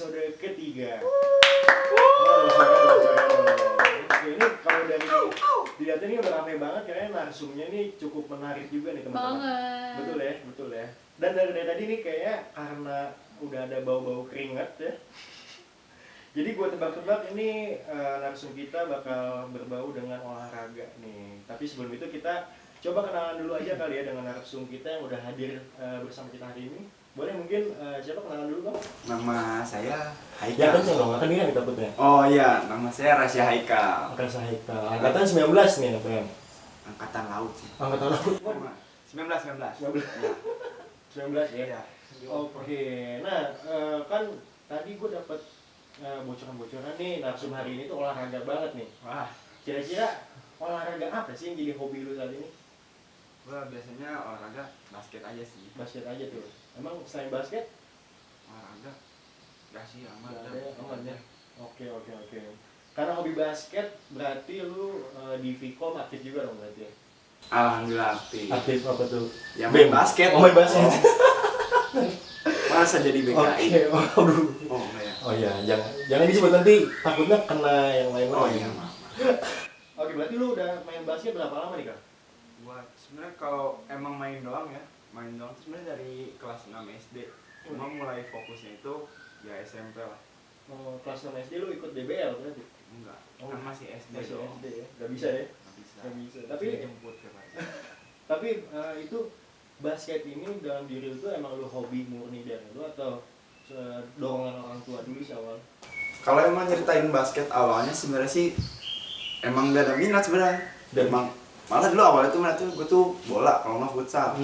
episode ketiga. Oke, ini kalau dari dilihat ini udah ramai banget, kayaknya narsumnya ini cukup menarik juga nih teman-teman. Banget. Betul ya. Dan dari tadi nih kayaknya karena udah ada bau-bau keringat ya. Jadi gue tebak-tebak ini narsum kita bakal berbau dengan olahraga nih. Tapi sebelum itu kita coba kenalan dulu aja kali ya dengan narsum kita yang udah hadir bersama kita hari ini. Boleh mungkin siapa kenalan dulu Bang? Nama saya Haikal. Ya kenceng dong, kan ini kan takutnya. Oh iya, nama saya Rasya Haikal. Angkatan Haikal. Angkatan 19 nih apa? Angkatan laut sih. Angkatan laut. 19. 19 ya. Iya. Oke. Nah, kan tadi gue dapet bocoran-bocoran nih narsum hari ini tuh olahraga banget nih. Wah, Kira-kira olahraga apa sih yang jadi hobi lu saat ini? gua biasanya olahraga basket aja sih. Basket aja tuh. Emang selain basket? Olahraga gak sih aman Nggak dah. ada, aman ya. Oke. Karena hobi basket berarti lu di Vkom aktif juga dong berarti ya? Alhamdulillah aktif. Aktif apa tuh? Ya main basket. Oh, main basket. Masa jadi BKI? Oke, waduh. Oh enggak ya. Oh iya, jangan disebut nanti takutnya kena yang lain. Oh iya, maaf. Oke, berarti lu udah main basket berapa lama nih, Kak? Gua sebenarnya kalau emang main doang ya, main doang tuh sebenarnya dari kelas 6 SD. Cuma mulai fokusnya itu ya SMP lah. Oh, kelas 6 SD lu ikut DBL berarti? Enggak, Oh, kan masih SD Masih dong. SD ya? Gak bisa ya? Nggak bisa. Nggak bisa. Tapi Tapi jemput ke Pak. tapi itu basket ini dalam diri lu tuh emang lu hobi murni dari lu atau dorongan orang tua dulu sih awal? Kalau emang nyeritain basket awalnya sebenarnya sih emang gak ada minat sebenarnya. Dan- Emang malah dulu awalnya tuh minat tuh gue tuh bola kalau nggak futsal.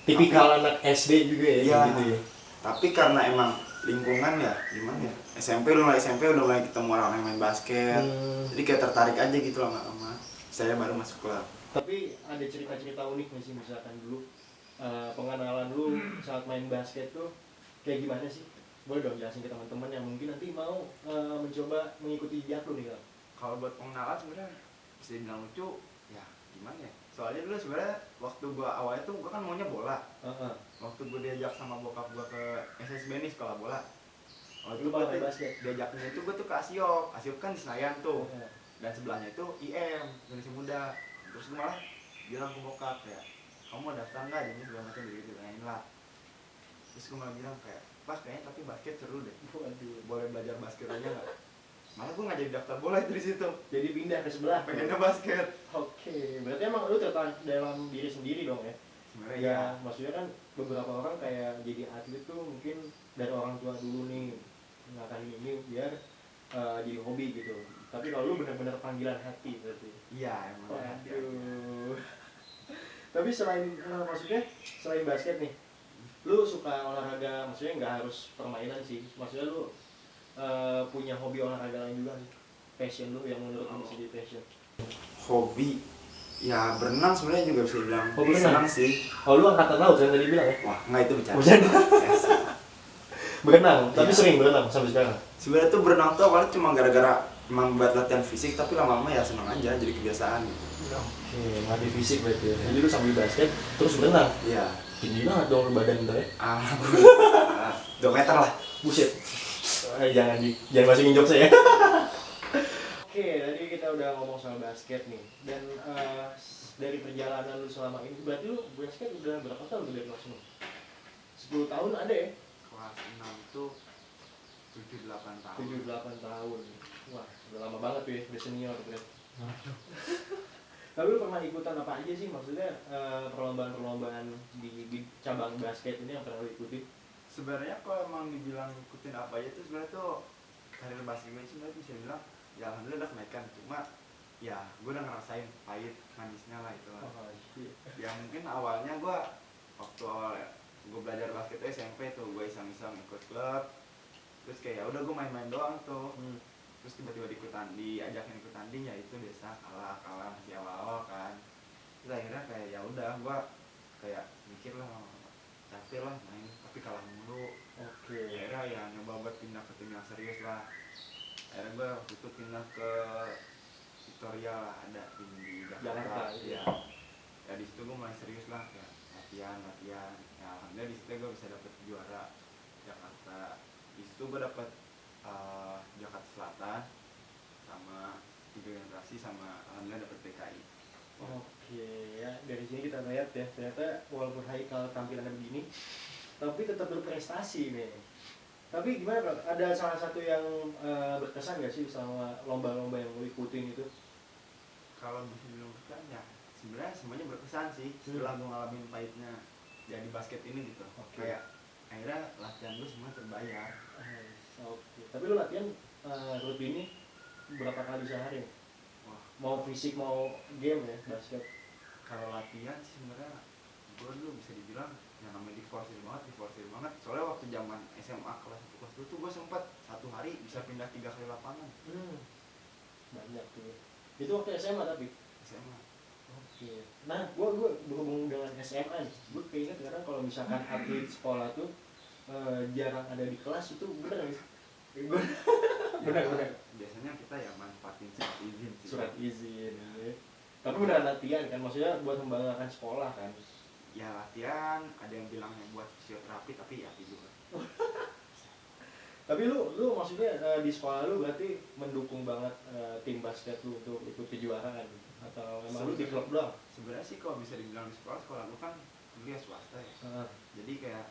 Tipikal anak SD juga ya, Iya. gitu ya? Tapi karena emang lingkungan ya gimana ya, SMP udah mulai ketemu orang yang main basket. Jadi kayak tertarik aja gitu lama-lama. Saya baru masuk klub. Tapi ada cerita-cerita unik nggak sih misalkan dulu pengenalan lu saat main basket tuh kayak gimana sih? Boleh dong jelasin ke teman-teman yang mungkin nanti mau mencoba mengikuti jejak lu nih, Kak. Kalau buat pengenalan sebenarnya bisa dibilang lucu ya gimana ya, soalnya dulu sebenarnya waktu gua awalnya tuh gua kan maunya bola. Waktu gua diajak sama bokap gua ke SSB nih sekolah bola, waktu Lu itu gua main tuh basket? diajaknya itu gua tuh ke Asiop kan di Senayan tuh, dan sebelahnya itu IM Indonesia Muda. Terus gua malah bilang ke bokap kayak, kamu mau daftar nggak di ini segala macam gitu tanyain lah. Terus gua malah bilang kayak, pas kayaknya tapi basket seru deh, Waduh. boleh belajar basket aja nggak? Malah gua nggak jadi daftar bola itu di situ, Jadi pindah ke sebelah. pengennya basket. Oke, berarti emang lu tertarik dalam diri sendiri dong ya? Sebenarnya Ya, ya. maksudnya kan beberapa orang kayak jadi atlet tuh mungkin dari orang tua dulu nih ngakahin ini biar jadi hobi gitu. Tapi kalau lu benar-benar panggilan hati berarti. Iya emang. Waduh. Tapi selain maksudnya selain basket nih, lu suka olahraga, maksudnya nggak harus permainan sih. Maksudnya lu punya hobi olahraga lain juga sih. Passion lu yang menurut lu bisa jadi passion. Hobi ya berenang sebenarnya juga bisa dibilang Oh, berenang? senang sih. Oh, lu angkatan laut kan tadi bilang ya? Wah nggak itu bicara. Bercanda. Biasa. Berenang, tapi Iya. sering berenang sampai sekarang. Sebenarnya tuh berenang tuh awalnya cuma gara-gara emang buat latihan fisik, tapi lama-lama ya senang aja jadi kebiasaan gitu. Oke, ngelatih fisik berarti ya. Jadi lu sambil basket terus berenang. Iya. Tinggi banget dong lu badan ntar ya. Alhamdulillah. 2 meter lah. Buset. Jangan masukin jokes ya. Oke, tadi kita udah ngomong soal basket nih. Dan dari perjalanan lu selama ini, berarti lu basket udah berapa tahun dari kelas 6? 10 tahun ada ya? Kelas 6 tuh 7-8 tahun. 7-8 tahun. Wah, udah lama banget tuh ya, udah senior berarti. Tapi lu pernah ikutan apa aja sih? Maksudnya perlombaan-perlombaan di cabang basket ini yang pernah lu ikuti? Sebenarnya kalau emang dibilang ikutin apa aja tuh sebenarnya tuh karir basket gue sebenarnya bisa bilang ya alhamdulillah udah kenaikan, cuma ya gue udah ngerasain pahit manisnya lah itu lah. iya. Ya mungkin awalnya gue waktu awal gue belajar basket tuh SMP tuh gue iseng-iseng ikut klub, terus kayak ya udah gue main-main doang tuh. Terus tiba-tiba diajakin ikut tanding ya itu biasa kalah masih awal-awal kan. Terus akhirnya kayak ya udah gue kayak mikir lah capek lah main tapi kalah mulu. Oke. Akhirnya ya nyoba buat pindah ke tim yang serius lah. Akhirnya gue waktu itu pindah ke Victoria lah, ada tim di Jakarta, Jakarta. Ya. Ya di situ gue mulai serius lah kayak latihan. Ya alhamdulillah di situ gue bisa dapet juara Jakarta. Di situ gue dapet seleksi sama alhamdulillah dapet PKI. Oke, ya dari sini kita lihat ya, ternyata walaupun Haikal tampilannya begini, tapi tetap berprestasi nih. Tapi gimana bro? Ada salah satu yang berkesan gak sih sama lomba-lomba yang lo ikutin itu? Kalau bisa dibilang berkesan ya sebenarnya semuanya berkesan sih setelah gue ngalamin pahitnya jadi basket ini gitu. Kayak akhirnya latihan gue semua terbayar. Oke. Tapi lo latihan rutinnya berapa kali sehari? Wah, Mau fisik mau game ya basket? kalau latihan sih sebenarnya gue dulu bisa dibilang yang namanya diforsir banget. Soalnya waktu zaman SMA kelas 1 kelas 2 tuh gue sempat satu hari bisa pindah 3 kali lapangan. Banyak tuh. Itu waktu SMA tapi? SMA. Oke. Nah, gue berhubung dengan SMA nih, gue keinget sekarang kalau misalkan atlet sekolah tuh jarang ada di kelas itu bener nggak sih? Gue bener. Biasanya kita ya manfaatin surat izin sih. Surat izin. Ya. Tapi beneran latihan kan, maksudnya buat membanggakan sekolah kan? Ya latihan, ada yang bilangnya buat fisioterapi tapi ya tidur. Tapi lu maksudnya di sekolah lu berarti mendukung banget tim basket lu untuk ikut kejuaraan atau emang lu di klub doang? Sebenarnya sih kalau bisa dibilang di sekolah gue kan kuliah swasta ya. Jadi kayak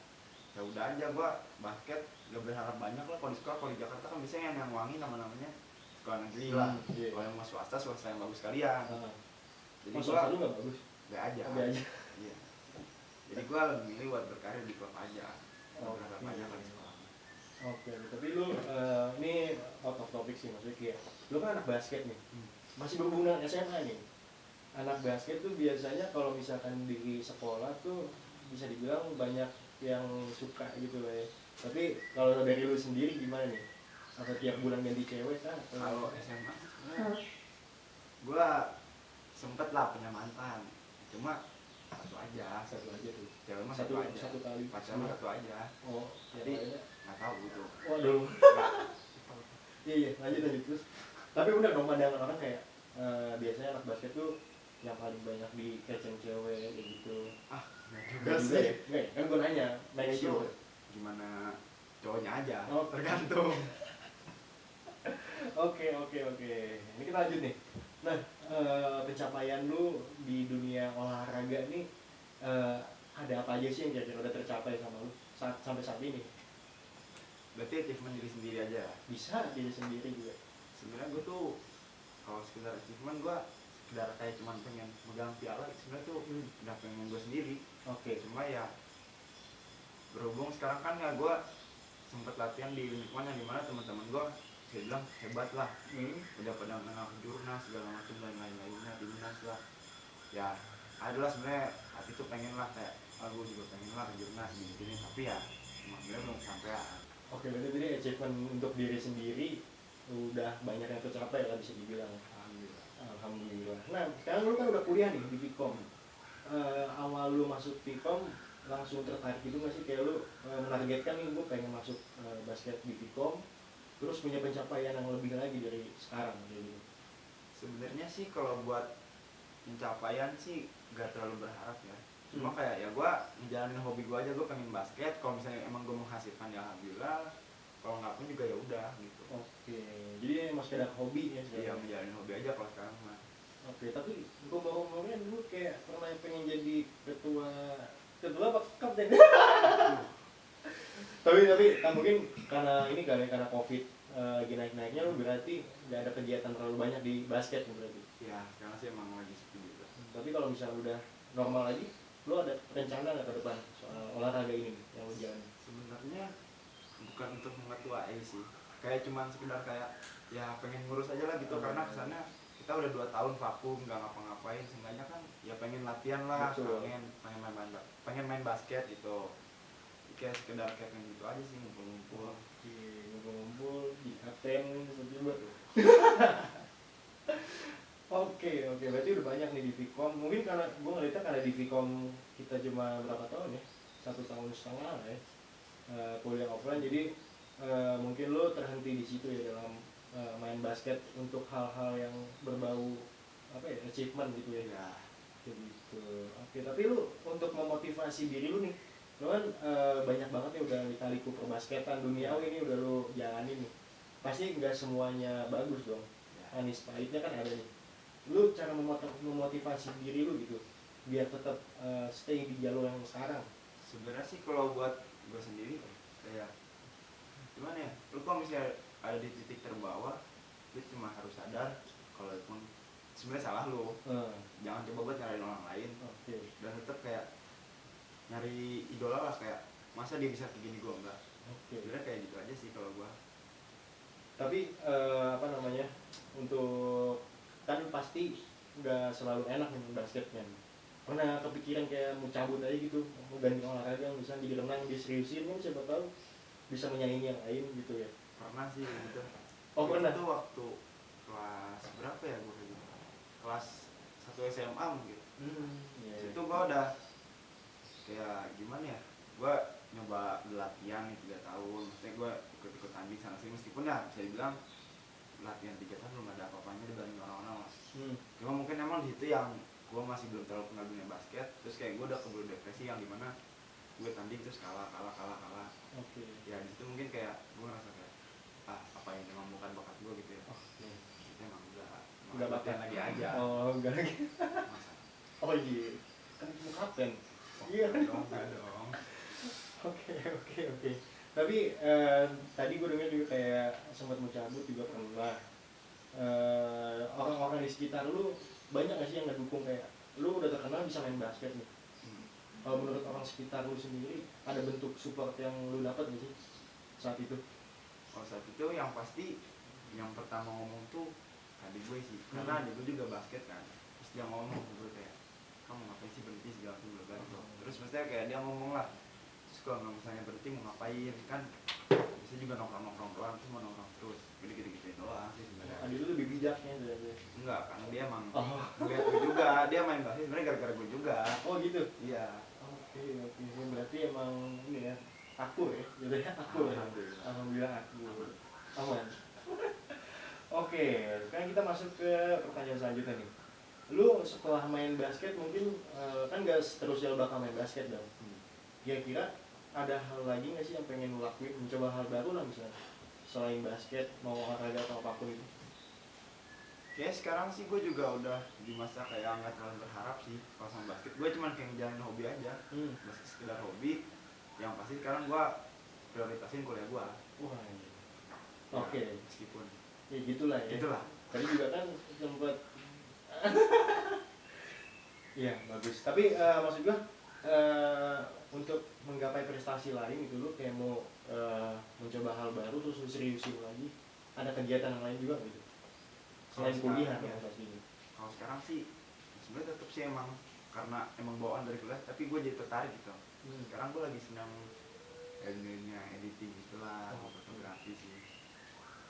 ya udah aja gua basket gak berharap banyak lah. Kalau di sekolah, kalau di Jakarta kan biasanya yang wangi nama-namanya sekolah negeri lah. Iya. Kalau yang mau swasta yang bagus sekalian. Jadi swasta lu gak bagus? Gak aja. Iya. Jadi gua lebih milih buat berkarir di klub aja. Gak berharap banyak lah di sekolah. Oke, tapi lu ini out of topic sih maksudnya kayak lu kan anak basket nih. Masih berhubungan dengan SMA nih. Anak basket tuh biasanya kalau misalkan di sekolah tuh bisa dibilang banyak yang suka gitu lah ya. Tapi kalau dari lu sendiri gimana nih? Atau tiap bulan ganti cewek kah? Kalau SMA sebenarnya gua sempet lah punya mantan. Cuma satu aja tuh. Cewek mah satu aja. Satu kali. Pacaran satu aja. Oh, jadi nggak tahu gitu. Waduh. Iya, lanjut terus. Tapi bener dong pandangan orang kayak biasanya anak basket tuh yang paling banyak dikeceng cewek kayak gitu. Enggak sih. Ya? Enggak ya? Kan gue nanya, Itu gimana cowoknya aja. Oh, tergantung. Oke. Ini kita lanjut nih. Nah, pencapaian lu di dunia olahraga nih ada apa aja sih yang kira-kira udah tercapai sama lu sampai saat ini? Berarti achievement diri sendiri aja. Bisa diri sendiri juga. Sebenarnya gue tuh kalau sekedar achievement gue sekedar kayak cuman pengen megang piala, sebenarnya tuh udah pengen gue sendiri. Oke. Cuma ya berhubung sekarang kan ya gue sempet latihan di lingkungan yang dimana teman-teman gue saya bilang hebat lah. Udah pada mengenal jurnas segala macam lain-lainnya, timnas lah. Ya adalah sebenarnya hati tuh pengen lah kayak gue juga pengen lah ke jurnas gini tapi ya sebenarnya belum sampai. Oke, berarti tadi achievement untuk diri sendiri udah banyak yang tercapai lah bisa dibilang. Alhamdulillah. Nah, sekarang lu kan udah kuliah nih di Vkom. Awal lu masuk Vkom langsung tertarik gitu nggak sih? Kayak lu menargetkan nih, gue pengen masuk basket di Vkom, terus punya pencapaian yang lebih lagi dari sekarang gitu. Sebenarnya sih kalau buat pencapaian sih gak terlalu berharap ya. Cuma kayak ya gue ngejalanin hobi gue aja, gue pengen basket. Kalau misalnya emang gue menghasilkan ya alhamdulillah, kalau nggak pun juga ya udah gitu. Oke, jadi emang sekedar hobi ya? Iya, menjalani hobi aja kalau sekarang mah. Oke, tapi gue ngomongnya dulu kayak pernah pengen jadi ketua apa kapten? tapi kan mungkin karena ini kali karena covid lagi naik-naiknya lu berarti nggak ada kegiatan terlalu banyak di basket berarti. Ya, karena sih emang lagi sepi juga. Tapi kalau misalnya udah normal lagi, lu ada rencana nggak ke depan soal olahraga ini yang lu jalan? Sebenarnya bukan untuk mengetuai sih, kayak cuman sekedar kayak ya pengen ngurus aja lah gitu. Karena kesana kita udah 2 tahun vakum nggak ngapa-ngapain, seenggaknya kan ya pengen latihan lah. Betul. pengen main basket gitu. Kayak sekedar kayak pengen gitu aja sih, ngumpul-ngumpul di kapten seperti itu. Oke, berarti udah banyak nih di Vkom. Mungkin karena gue ngeliatnya karena di Vkom kita cuma berapa tahun ya, 1,5 tahun lah ya kuliah offline. Jadi mungkin lo terhenti di situ ya dalam main basket untuk hal-hal yang berbau apa ya, achievement gitu ya. Gitu. Oke, tapi lu untuk memotivasi diri lu nih, lu kan banyak banget ya udah lika-liku perbasketan duniawi ini udah lu jalanin nih. Pasti nggak semuanya bagus dong. Manis pahitnya kan ada nih. lu cara memotivasi diri lu gitu biar tetap stay di jalur yang sekarang? Sebenarnya sih kalau buat gue sendiri kayak gimana ya, lu kalau misalnya ada di titik terbawah, lu cuma harus sadar kalau emang sebenarnya salah lu. Jangan coba buat nyalain orang lain. Dan tetap kayak nyari idola lah, kayak masa dia bisa kayak gini gue enggak. Sebenarnya kayak gitu aja sih kalau gue. Tapi apa namanya, untuk kan pasti nggak selalu enak nih basket kan. Pernah kepikiran kayak mau cabut aja gitu, mau ganti olahraga, misalnya jadi renang diseriusin kan, siapa tahu bisa menyaingi yang lain gitu ya? Pernah sih gitu. Oh pernah? Itu waktu kelas berapa ya gue gitu, kelas 1 SMA mungkin. Yeah. Itu gue udah kayak gimana ya, gue nyoba latihan nih 3 tahun, maksudnya gue ikut-ikut tanding sana sini, meskipun ya bisa dibilang latihan 3 tahun belum ada apa-apanya dibanding orang-orang lah. Cuma mungkin emang di situ yang gue masih belum terlalu kenal dunia basket, terus kayak gue udah keburu depresi yang dimana gue tanding terus kalah. Ya di situ mungkin kayak gue ngerasa kayak apa ini emang bukan bakat gue gitu ya. Itu emang enggak latihan lagi aja. Oh enggak lagi. Masa? Oh iya, kan kamu kapten. Iya dong. Oke. Tapi tadi gue dengar juga kayak sempat mau cabut juga pernah. Orang-orang di sekitar lu banyak gak sih yang ngedukung kayak lu udah terkenal bisa main basket nih? Kalau menurut orang sekitar lu sendiri ada bentuk support yang lu dapat gak sih saat itu? Kalau saat itu yang pasti yang pertama ngomong tuh adik gue sih, karena adik gue juga basket kan. Terus dia ngomong ke gue kayak, kamu ngapain sih berhenti segala macam. Terus maksudnya kayak dia ngomong lah, terus kalau misalnya berhenti mau ngapain kan, bisa juga nongkrong doang, terus mau nongkrong terus gitu doang sih sebenarnya. Adik lu lebih bijaknya dari Enggak, karena dia emang ngeliat gue juga, dia main basket sebenarnya gara-gara gue juga. Oh gitu? Iya. Oke. Berarti emang ini ya, akur ya, gitu ya, akur ya. Alhamdulillah akur. Aman. Oke, sekarang kita masuk ke pertanyaan selanjutnya nih. Lu setelah main basket mungkin kan gak seterusnya bakal main basket dong. Kira-kira ada hal lagi gak sih yang pengen lu lakuin, mencoba hal baru lah misalnya selain basket, mau olahraga atau apapun itu? Kayak sekarang sih gue juga udah di masa kayak nggak terlalu berharap sih kalau sama basket. Gue cuman kayak ngejalanin hobi aja, basket sekedar hobi. Yang pasti sekarang gue prioritasin kuliah gue. Wah, iya. Oke. Meskipun ya gitulah ya. Gitulah. Tadi juga kan sempat iya bagus. Tapi maksud gua untuk menggapai prestasi lain itu lu kayak mau mencoba hal baru terus lu seriusin lagi, ada kegiatan yang lain juga gitu selain kuliah ya pastinya? Kalau sekarang sih sebenarnya tetap sih emang karena emang bawaan dari kuliah, tapi gue jadi tertarik gitu. Sekarang gue lagi senang dunia editing gitulah, fotografi sih.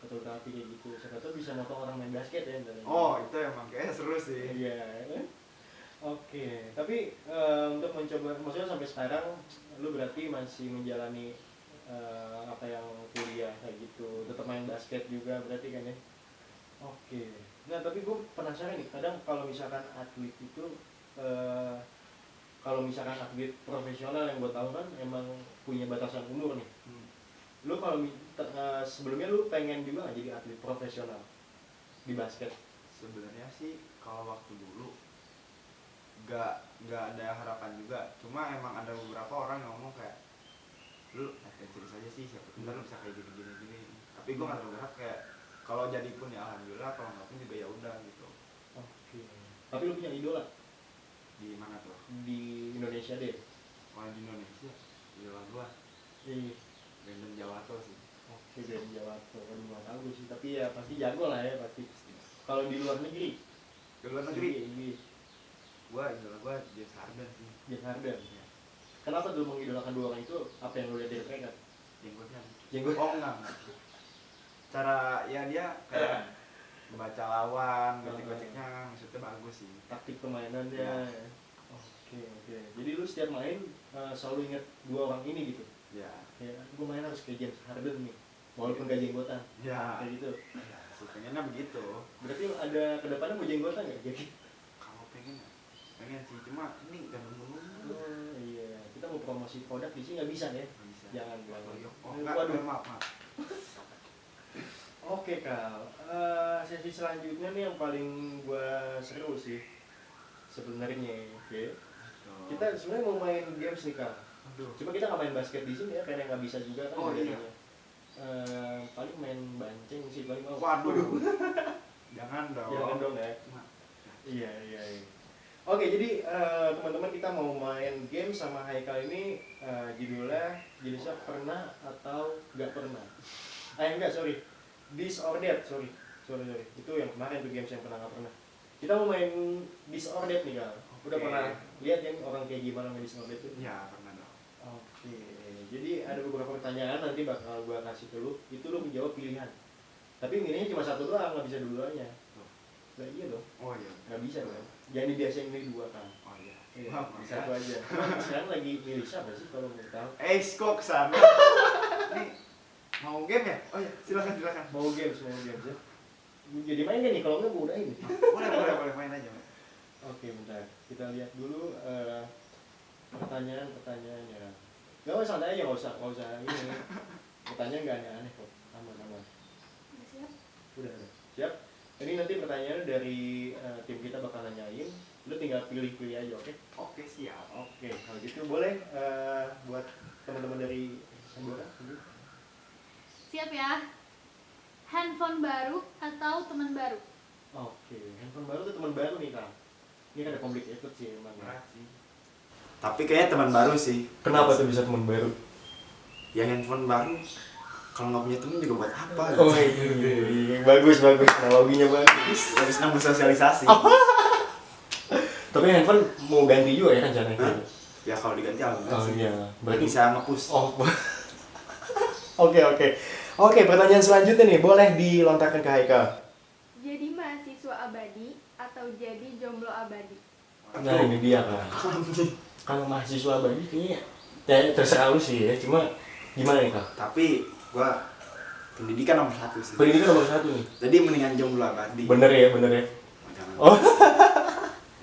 Fotografi kayak gitu, siapa tuh bisa moto orang main basket ya? Oh itu emang kayaknya seru sih. Iya. Oke, tapi untuk mencoba, maksudnya sampai sekarang lu berarti masih menjalani apa yang kuliah kayak gitu, tetap main basket juga berarti kan ya? Oke. Nah tapi gue penasaran nih, kadang kalau misalkan atlet itu kalau misalkan atlet profesional yang gue tahu kan emang punya batasan umur nih. Lu kalau sebelumnya lu pengen juga nggak jadi atlet profesional di basket? Sebenarnya sih kalau waktu dulu nggak ada harapan juga, cuma emang ada beberapa orang yang ngomong kayak lu adventurous aja sih, siapa tahu lu bisa kayak gini. Tapi gue nggak terlalu berharap, kayak kalau jadi pun ya alhamdulillah, kalau nggak pun juga ya udah gitu. Oke. Tapi lu punya idola Di mana tuh? di Indonesia deh? Kalau di Indonesia idola gua Brandon Jawato sih. Oke, Brandon Jawato. Aduh nggak tahu sih, tapi ya pasti jago lah ya pasti. Kalau di luar negeri? Di luar negeri? Inggris. Idola gua James Harden sih. James Harden. Ya. Kenapa dulu mengidolakan dua orang itu? Apa yang lu lihat dari mereka? Jenggot. Oh enggak. Cara ya dia kayak membaca lawan, gocek-goceknya maksudnya bagus sih. Taktik permainannya. Ya. Oke. Jadi lu setiap main selalu ingat dua orang ini gitu? Ya. Ya, gue main harus kayak James Harden nih, walaupun gak jenggotan. Ya. Kayak gitu. Ya, pengennya begitu. Berarti ada kedepannya mau jenggotan nggak? Jadi kalau pengen sih, cuma ini gak nunggu. Oh iya, kita mau promosi produk di sini nggak bisa ya? Bisa. Jangan. Oh enggak, maaf. Oke Kal, sesi selanjutnya nih yang paling gua seru sih sebenarnya. Oke. Kita sebenarnya mau main games nih Kal. Aduh. Cuma kita nggak main basket di sini ya, karena nggak bisa juga kan. Oh, iya. Paling main banceng sih paling mau. Waduh. Jangan dong. Jangan dong ya. Nah, Iya. Oke, jadi teman-teman kita mau main game sama Haikal ini jenisnya pernah atau nggak pernah. Enggak, sorry. This or that, sorry. Itu yang kemarin tuh games yang pernah nggak pernah. Kita mau main this or that nih Kal. Udah Oke. pernah lihat kan orang kayak gimana main this or that itu? ya pernah dong. Oke. Jadi ada beberapa pertanyaan nanti bakal gua kasih ke lu. Itu lu menjawab pilihan. Tapi milihnya cuma satu doang, nggak bisa dua-duanya. Nah iya dong, Oh iya. nggak bisa dong. Jangan dibiasain milih dua kan. Oh iya. Iya, Maaf, di satu aja. Sekarang lagi milih siapa sih kalau mau tahu? Kok kesana? Nih, mau game ya? Oh iya, silakan. Mau games ya. Jadi main kan nih, kalau nggak gue udahin. Boleh main aja. Mas. Oke, bentar. Kita lihat dulu pertanyaannya. Gak usah santai aja, nggak usah ini. Pertanyaan nggak aneh-aneh kok. Aman. Udah siap? Udah. Siap? Ini nanti pertanyaannya dari tim kita bakal nanyain. Lu tinggal pilih-pilih aja, oke? Oke, siap. Oke, kalau gitu boleh buat teman-teman dari Sambora. Siap ya? Handphone baru atau teman baru? Oke, handphone baru tuh teman baru nih Kak. Ini kan ada complicated sih emang. Berat sih. Tapi kayaknya teman baru sih. Kenapa tuh bisa teman baru? Ya handphone baru. Kalau nggak punya temen juga buat apa? Oh iya, bagus, analoginya bagus. Lebih senang bersosialisasi. Tapi handphone mau ganti juga ya rencananya? Hah? Ya kalau diganti alhamdulillah Oh sih. iya, berarti Bisa nge-push. Oh. Oke, pertanyaan selanjutnya nih, boleh dilontarkan ke Haikal. Jadi mahasiswa abadi atau jadi jomblo abadi? Nah ini dia kan. Kalau mahasiswa abadi kayaknya ya terserah lu sih ya, cuma gimana nih Kak? Tapi gua pendidikan nomor 1 sih. Pendidikan nomor 1 nih. Jadi mendingan jomblo abadi. Bener ya. Oh, jangan. Oh,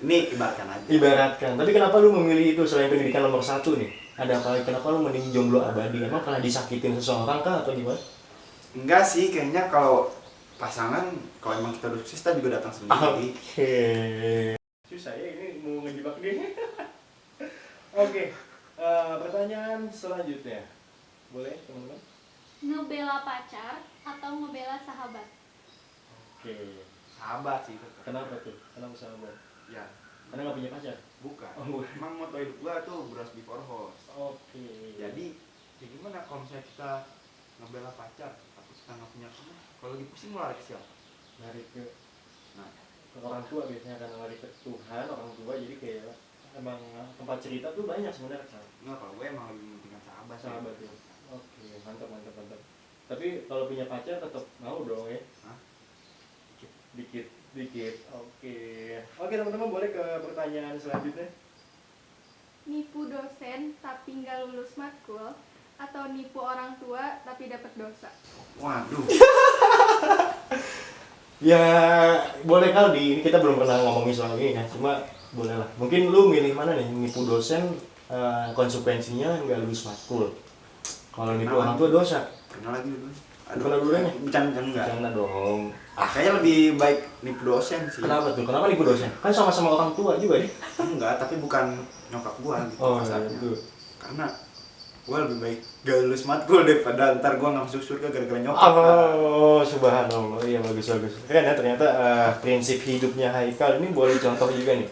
Ini ibaratkan aja. ibaratkan. Tapi kenapa lu memilih itu selain pendidikan nomor 1 nih? Ada apa? Kenapa lu mending jomblo abadi? Emang pernah disakitin seseorang kah atau gimana? Enggak sih, kayaknya kalau pasangan kalau emang kita udah sukses kita juga datang sendiri. Oke. Susah ya ini mau ngejebak dia. Oke. Pertanyaan selanjutnya. Boleh, teman-teman? Ngebela pacar atau ngebela sahabat? Oke. Sahabat sih tetap. Kenapa tuh? Kenapa sahabat? Ya, Karena nggak punya pacar? bukan. Oh, bukan. Emang moto hidup gua tuh bros before host. Oke. Jadi, ya gimana kalau misalnya kita ngebela pacar tapi kita nggak punya teman? Kalau lagi pusing mau lari ke siapa? lari ke Nah, orang tua biasanya, karena lari ke Tuhan, orang tua, jadi kayak emang tempat cerita tuh banyak sebenarnya kan. enggak, kalau gue emang lebih mementingkan sahabat. Sahabat ya. Oke, mantap. Tapi kalau punya pacar tetap mau dong ya? Hah? Dikit. Oke, teman-teman boleh ke pertanyaan selanjutnya. Nipu dosen tapi nggak lulus matkul atau nipu orang tua tapi dapat dosa? Waduh. Ya boleh kali, ini kita belum pernah ngomongin soal ini ya, cuma boleh lah. Mungkin lu milih mana nih, nipu dosen konsekuensinya nggak lulus matkul. Kalau nipu orang tua dosa. Pernah lagi dulu. Pernah dulu nih? Bercanda enggak? Jangan dong. Kayaknya lebih baik nipu dosen sih. Kenapa tuh? Kenapa nipu dosen? Kan sama-sama orang tua juga nih. Enggak, tapi bukan nyokap gua gitu Oh kasarnya. itu. Karena gua lebih baik gak lulus matkul daripada ntar gua nggak masuk surga gara-gara nyokap. Oh, subhanallah. Iya bagus. Keren ya ternyata prinsip hidupnya Haikal ini boleh contoh juga nih.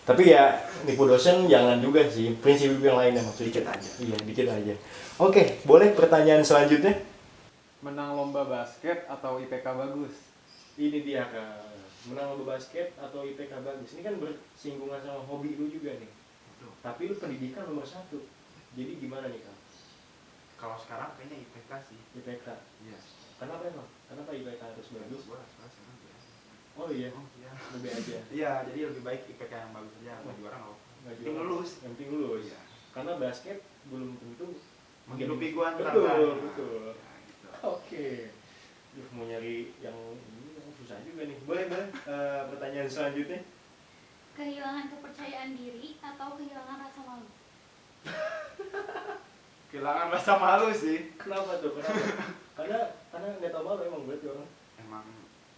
Tapi ya nipu dosen jangan juga sih. Prinsip hidup yang lainnya maksudnya. Dikit aja. Iya, dikit aja. Oke, boleh pertanyaan selanjutnya? Menang lomba basket atau IPK bagus? Ini dia Kak. Menang lomba basket atau IPK bagus. Ini kan bersinggungan sama hobi lu juga nih. Tapi lu pendidikan nomor 1. Jadi gimana nih Kak? Kalau sekarang kayaknya IPK sih. IPK. Iya. Kenapa emang? Kenapa IPK harus bagus? Gua sekarang biasa. Oh iya, Oh iya. lebih aja. Iya, jadi lebih baik IPK yang bagus aja. Nggak juara nggak apa-apa. Nggak Penting juara. lulus. Yang penting lulus. Iya. Karena basket belum tentu Menghidupi gua ntar. Betul. Ya, gitu. Oke. Duh, mau nyari yang ini yang susah juga nih. Boleh. Pertanyaan selanjutnya. Kehilangan kepercayaan diri atau kehilangan rasa malu? Kehilangan rasa malu sih. Kenapa tuh? Karena Karena nggak tahu malu emang berarti orang emang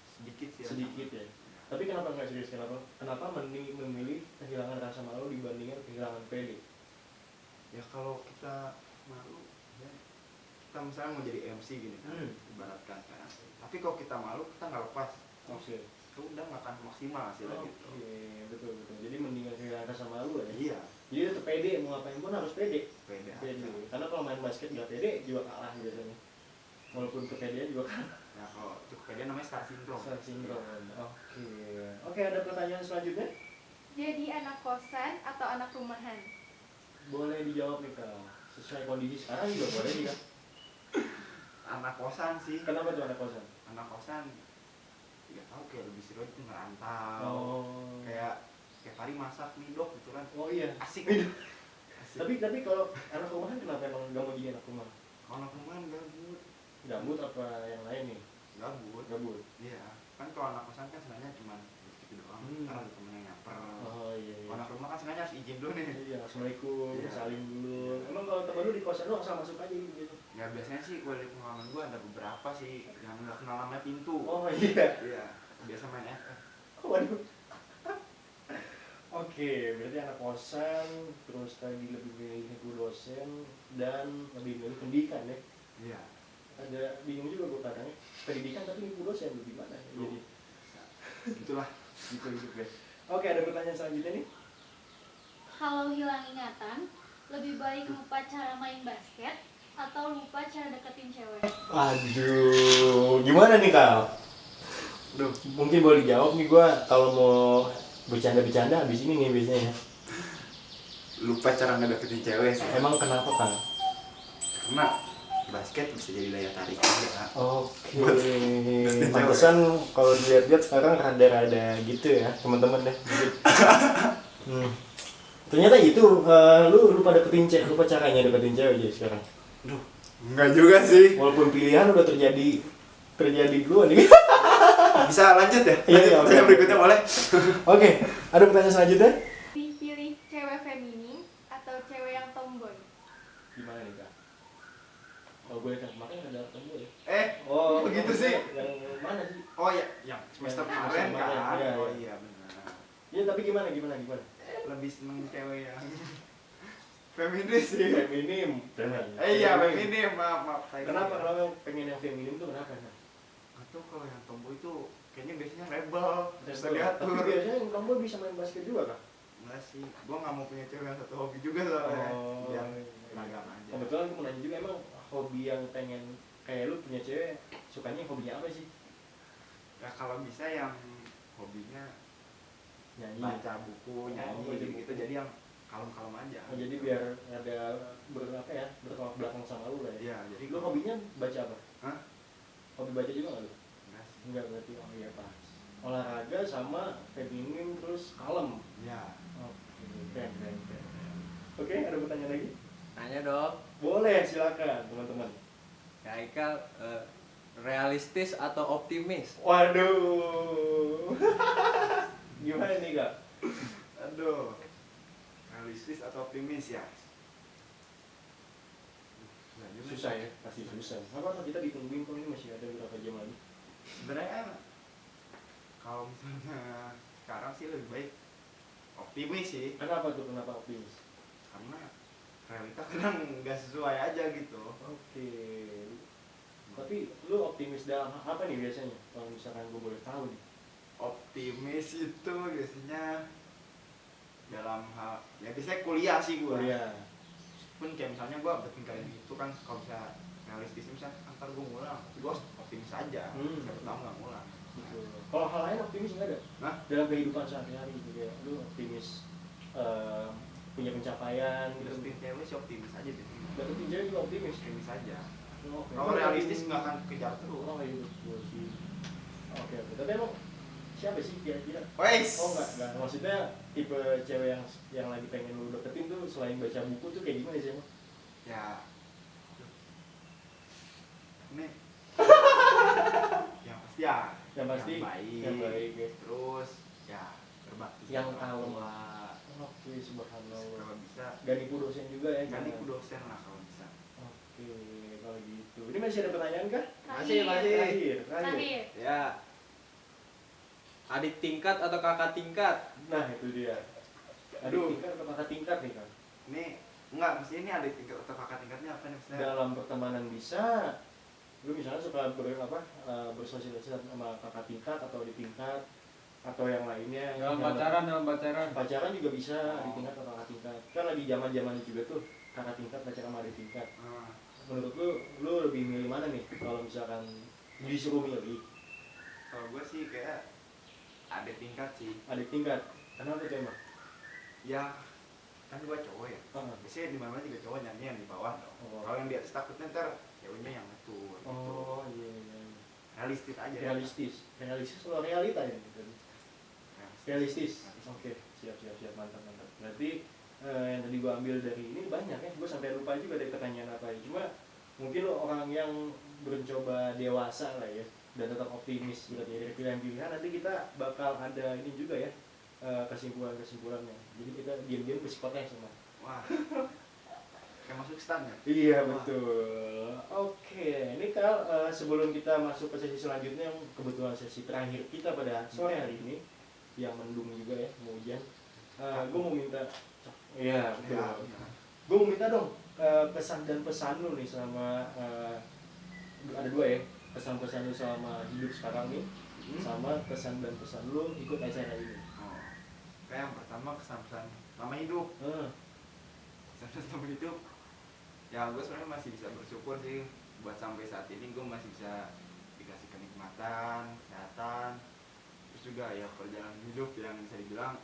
sedikit sih sedikit ya. Tapi kenapa nggak serius? Kenapa mending memilih kehilangan rasa malu dibandingkan kehilangan pede? ya kalau kita malu ya, kita misalnya mau jadi MC gini kan ibaratkan kan, tapi kalau kita malu kita nggak lepas Oke. itu udah nggak akan maksimal hasilnya gitu. Betul. Jadi mendingan kehilangan rasa malu ya. Iya, Jadi tetap pede, mau ngapain pun harus pede. pede Pede. aja. Karena kalau main basket nggak pede juga kalah biasanya. Walaupun kepedean juga kalah. Ya kalau cukup pede namanya star syndrome. Star syndrome. Oke, ada pertanyaan selanjutnya? Jadi anak kosan atau anak rumahan? Boleh dijawab nih Kak. Sesuai kondisi sekarang juga boleh nih Kak. Anak kosan sih. Kenapa tuh anak kosan? Anak kosan nggak tahu kayak lebih seru itu ngerantau. Oh. Kayak tiap hari masak mie dok gitu kan. Oh iya. Asik. Iya. Asik. Tapi kalau anak rumahan kenapa emang gak mau jadi anak rumah? Kalau anak rumahan gabut. Gabut apa yang lain nih? Gabut. Iya. Kan kalau anak kosan kan sebenarnya cuma gitu doang. Kan ada temen yang nyamper. Oh iya. Kalau anak rumah kan sebenarnya harus izin dulu nih. Iya, assalamualaikum, Iya. salim dulu. Emang kalau temen lu di kosan lu asal masuk aja gitu? Ya biasanya sih gue dari pengalaman gue ada beberapa sih yang nggak kenal namanya pintu. Oh iya. Iya. Biasa main FF. Waduh. Oke, berarti anak kosan, terus tadi lebih milih ibu dosen, dan lebih milih pendidikan ya. Iya. Ada bingung juga gue kadang pendidikan tapi ibu dosen lu gimana ya? Jadi Itulah. gitu ya. Oke, ada pertanyaan selanjutnya nih. Kalau hilang ingatan, lebih baik lupa cara main basket atau lupa cara deketin cewek? Aduh, gimana nih Kal? Duh, mungkin boleh dijawab nih gue kalau mau bercanda-bercanda habis ini nih biasanya. Lupa cara ngedeketin cewek sih. Emang kenapa Kal? Karena basket bisa jadi daya tarik juga. Oke, Deketin pantesan kalau dilihat-lihat sekarang rada-rada gitu ya teman-teman deh. Ternyata itu lu lupa deketin cewek, lupa caranya deketin cewek aja sekarang. Duh, enggak juga sih. Walaupun pilihan udah terjadi duluan nih. Bisa lanjut ya? Iya, iya, Pertanyaan oke. berikutnya boleh? Oke, ada pertanyaan selanjutnya? Pilih cewek feminim atau cewek yang tomboy? Gimana nih Kak? Oh gue kan kemarin ada tomboy ya? Oh, begitu sih. Yang mana sih? Oh iya, yang semester Yang kemarin semester kan? kemarin, iya, Oh iya. iya benar. Iya tapi gimana? Lebih seneng cewek yang feminis sih. Feminim. Iya, feminim. Maaf. Kenapa pengen yang feminim tuh kenapa? Atau kalau yang tomboy itu kayaknya biasanya rebel, bisa Tapi diatur. biasanya yang tomboy bisa main basket juga Kak? Enggak sih, gua nggak mau punya cewek yang satu hobi juga soalnya. Biar beragam aja. Kebetulan aku mau nanya juga emang hobi yang pengen kayak lu punya cewek sukanya hobinya apa sih? Ya kalau bisa yang hobinya Nyanyi. baca buku, nyanyi baca gitu. buku. Jadi yang kalem-kalem aja. Oh, jadi biar ada bertolak belakang sama lu lah ya. Iya, jadi Lu hobinya baca apa? Hah? Hobi baca juga nggak lu? Enggak sih. Enggak berarti, oh iya pas. Olahraga sama feminim terus kalem. Ya. Oke, keren. Oke, ada pertanyaan lagi? Nanya dong, Boleh, silakan teman-teman. Kak Ika realistis atau optimis? Waduh. Gimana nih Kak? Aduh. Realistis atau optimis ya? Nggak juga. Susah ya, pasti susah. Apa kita ditungguin kok ini masih ada berapa jam lagi? Sebenarnya kalau misalnya sekarang sih lebih baik optimis sih, Kenapa optimis? karena realita kadang nggak sesuai aja gitu. Oke. Tapi lu optimis dalam apa nih biasanya? Kalau misalkan gue boleh tahu nih. Optimis itu biasanya dalam hal ya biasanya kuliah sih gue. Kuliah. Pun kayak misalnya gue bertingkah gitu kan, kalau bisa realistis misalnya antar gue ngulang, gue optimis aja, siapa tahu nggak ngulang. Gitu. Kalau hal lain optimis nggak ada? Nah, Dalam kehidupan sehari-hari gitu ya, lu optimis punya pencapaian gitu. deketin cewek sih optimis aja deh. Dapetin cewek juga optimis. Optimis aja. Oke. Kalau realistis nggak akan kejar terus. Oh iya betul sih. Oke. Tapi emang siapa sih kira-kira? Wes. Oh enggak. Maksudnya tipe cewek yang lagi pengen lu deketin tuh selain baca buku tuh kayak gimana sih emang? Ya. Ini. Yang pasti ya. Yang pasti baik. yang baik ya. Terus ya berbakti. Yang sama orang kalem. tua. Oke, subhanallah. Kalau bisa. Dan ibu dosen juga ya. Kan jangan. ibu dosen lah kalau bisa. Oke. Oke, kalau gitu. Ini masih ada pertanyaan kah? Masih. Terakhir. Terakhir. Ya. Adik tingkat atau kakak tingkat? Nah, itu dia. Aduh, tingkat atau kakak tingkat nih kan? Ini enggak, mesti ini adik tingkat atau kakak tingkatnya apa nih maksudnya? Dalam pertemanan bisa. Lu misalnya suka bersosialisasi sama kakak tingkat atau di tingkat atau yang lainnya. Dalam Yang pacaran. pacaran juga bisa di tingkat atau kakak tingkat. Kan lagi zaman-zamannya juga tuh kakak tingkat pacaran sama adik tingkat. Ah, Menurut lu lebih milih mana nih kalau misalkan disuruh milih? kalau gue sih kayak adik tingkat sih. Adik tingkat. Kenapa tuh emang? Ya kan gue cowok ya. Ah. Biasanya di mana juga cowok nyanyi yang di bawah dong. Oh. Kalau yang di atas takutnya ntar ceweknya yang ngatur gitu. Oh iya, iya. Realistis aja. Realistis atau realita ya? Realistis. Oke, siap mantap. Berarti yang tadi gua ambil dari ini banyak ya. Gua sampai lupa juga dari pertanyaan apa ya. Cuma mungkin lo orang yang mencoba dewasa lah ya dan tetap optimis berarti dari pilihan-pilihan nanti kita bakal ada ini juga ya kesimpulannya. Jadi kita diam-diam psikotes semua. Wah. Kayak masuk stan ya? Iya Wah. betul. Oke, ini Kal, sebelum kita masuk ke sesi selanjutnya yang kebetulan sesi terakhir kita pada sore hari ini yang mendung juga ya, mau hujan. Gue mau minta, iya betul. Ya. Gue mau minta dong pesan dan pesan lu nih selama ada dua ya, pesan-pesan lu selama hidup sekarang nih, sama pesan dan pesan lu ikut acara ini. Oh. Kayak yang pertama kesan-pesan selama hidup. Kesan selama hidup. Ya gue sebenarnya masih bisa bersyukur sih buat sampai saat ini gue masih bisa dikasih kenikmatan, kesehatan, terus juga ya perjalanan hidup yang bisa dibilang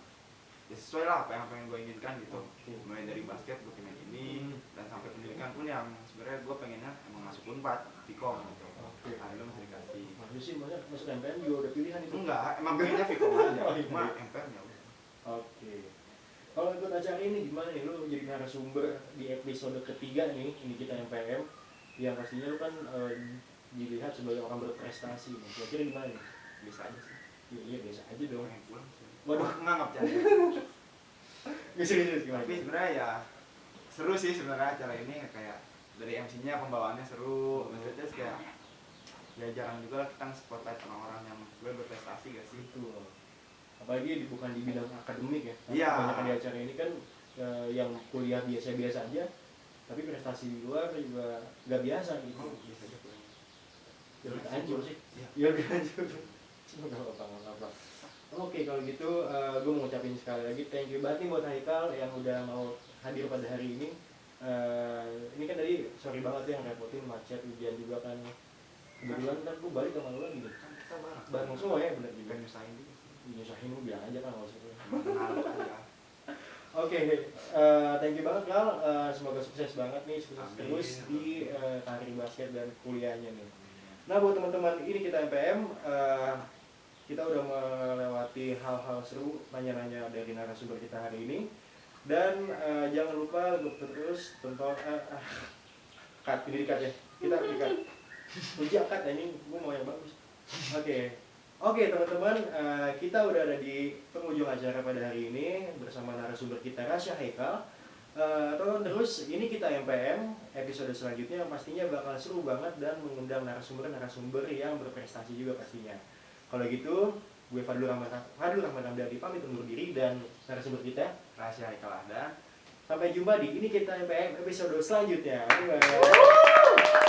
ya sesuai lah apa yang pengen gue inginkan gitu. Oke. Mulai dari basket gue pengen ini dan sampai pendidikan pun yang sebenarnya gue pengennya emang masuk Unpad, Vkom gitu. Oke. Alhamdulillah masih dikasih. Maksudnya sih masuk MPN juga udah pilihan itu. Enggak, emang pengennya Vkom aja. Oh, iya. Cuma MPN ya udah. Oke. Kalau ikut acara ini gimana nih? Lu jadi narasumber di episode ketiga nih, ini kita MPM. Yang pastinya lu kan dilihat sebagai orang berprestasi. Kira-kira gimana nih? Bisa aja sih. Iya biasa aja dong. Pengen pulang sih. Waduh. Nganggap jadi. Bisa gimana? Tapi sebenarnya ya seru sih sebenarnya acara ini kayak dari MC-nya pembawaannya seru. Maksudnya sih kayak ya jarang juga lah kita nge-spotlight orang-orang yang sebenarnya berprestasi gak sih? Betul. Apalagi bukan di bidang akademik ya. Iya. Banyak di acara ini kan yang kuliah biasa-biasa aja, tapi prestasi di luar juga nggak biasa gitu. Oh, biasa aja pulang. Ya udah hancur sih. Iya. Ya udah hancur. Cuma nggak apa-apa. Oke kalau gitu gue mau ngucapin sekali lagi thank you banget nih buat Haikal yang udah mau hadir pada hari ini. Ini kan tadi sorry banget ya yang repotin macet hujan juga kan. Kebetulan ntar gue balik sama lu lagi deh. Kan kita bareng. Bareng semua ya bener juga. Bukan nyusahin juga sih. Nyusahin lu bilang aja kan nggak usah. Kenal aja. Oke, thank you banget Kal. Semoga sukses banget nih, sukses Amin. terus di karir basket dan kuliahnya nih. Nah buat teman-teman ini kita MPM, kita udah melewati hal-hal seru, nanya-nanya dari narasumber kita hari ini. Dan jangan lupa untuk terus tonton, cut, ini di-cut ya, kita di-cut. Uji cut ini, gue mau yang bagus. Oke teman-teman, kita udah ada di penghujung acara pada hari ini bersama narasumber kita Rasya Haikal. Tonton terus, ini kita MPM, episode selanjutnya pastinya bakal seru banget dan mengundang narasumber yang berprestasi juga pastinya. Kalau gitu, gue Fadlur Rahman dari pamit undur diri dan narasumber kita. Rahasia Haikal Ahdan. Sampai jumpa di ini kita MPM episode selanjutnya. Bye.